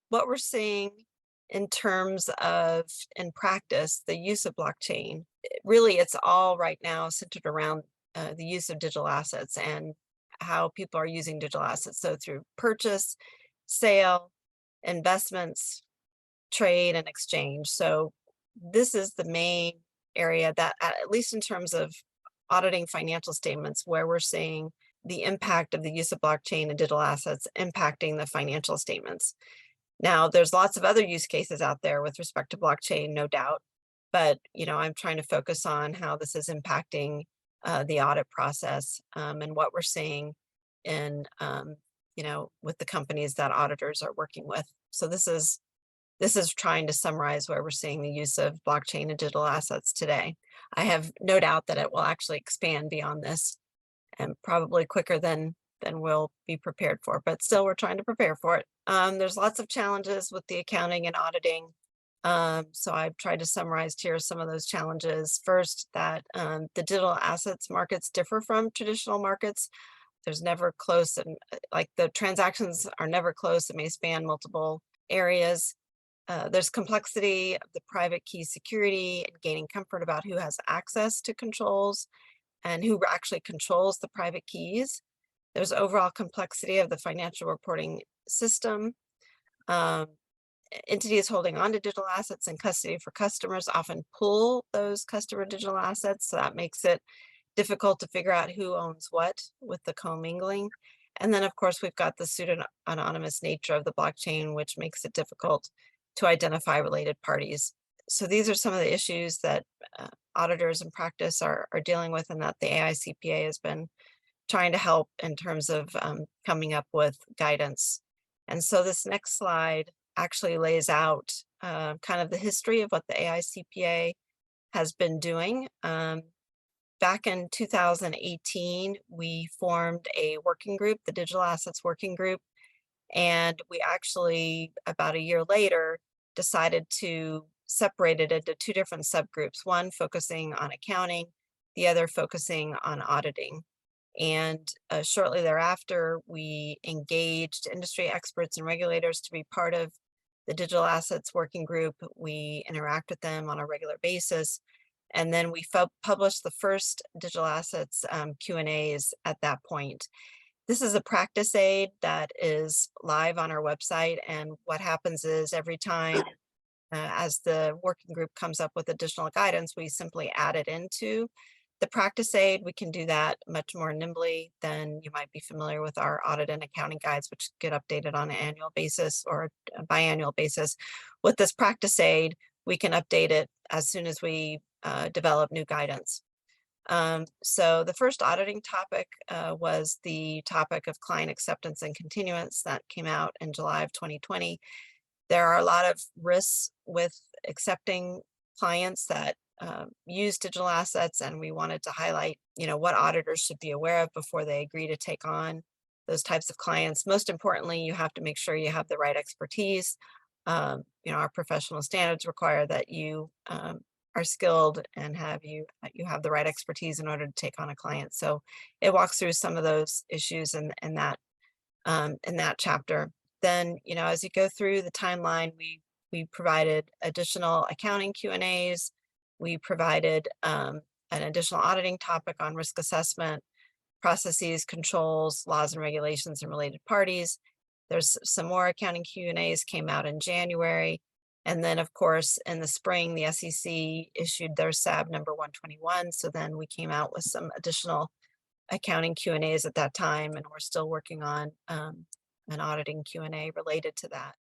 What we're seeing in terms of, in practice, the use of blockchain, really it's all right now centered around the use of digital assets and how people are using digital assets. So through purchase, sale, investments, trade, and exchange. So this is the main area that, at least in terms of auditing financial statements, where we're seeing the impact of the use of blockchain and digital assets impacting the financial statements. Now, there's lots of other use cases out there with respect to blockchain, no doubt, but I'm trying to focus on how this is impacting the audit process, and what we're seeing in with the companies that auditors are working with. So this is trying to summarize where we're seeing the use of blockchain and digital assets today. I have no doubt that it will actually expand beyond this, and probably quicker than we'll be prepared for, but still we're trying to prepare for it. There's lots of challenges with the accounting and auditing. So I've tried to summarize here some of those challenges. First, that the digital assets markets differ from traditional markets. There's never close, and like the transactions are never close. It may span multiple areas. There's complexity of the private key security and gaining comfort about who has access to controls and who actually controls the private keys. There's overall complexity of the financial reporting system. Um, Entities holding on to digital assets in custody for customers often pull those customer digital assets, so that makes it difficult to figure out who owns what with the commingling. And then, of course, we've got the pseudo-anonymous nature of the blockchain, which makes it difficult to identify related parties. So these are some of the issues that auditors in practice are dealing with, and that the AICPA has been trying to help in terms of coming up with guidance. And so this next slide actually lays out kind of the history of what the AICPA has been doing. Back in 2018, we formed a working group, the Digital Assets Working Group, and we actually, about a year later, decided to separate it into two different subgroups, one focusing on accounting, the other focusing on auditing. And shortly thereafter, we engaged industry experts and regulators to be part of the Digital Assets Working Group. We interact with them on a regular basis. And then we published the first digital assets Q&As at that point. This is a practice aid that is live on our website. And what happens is every time as the working group comes up with additional guidance, we simply add it into the practice aid. We can do that much more nimbly than you might be familiar with our audit and accounting guides, which get updated on an annual basis or a biannual basis. With this practice aid, we can update it as soon as we develop new guidance. So the first auditing topic was the topic of client acceptance and continuance that came out in July of 2020. There are a lot of risks with accepting clients that use digital assets, and we wanted to highlight, what auditors should be aware of before they agree to take on those types of clients. Most importantly, you have to make sure you have the right expertise. Our professional standards require that you are skilled and you have the right expertise in order to take on a client. So it walks through some of those issues in that chapter. Then, as you go through the timeline, we provided additional accounting Q&As. We provided an additional auditing topic on risk assessment, processes, controls, laws and regulations, and related parties. There's some more accounting Q&As came out in January. And then, of course, in the spring, the SEC issued their SAB number 121. So then we came out with some additional accounting Q&As at that time, and we're still working on an auditing Q&A related to that.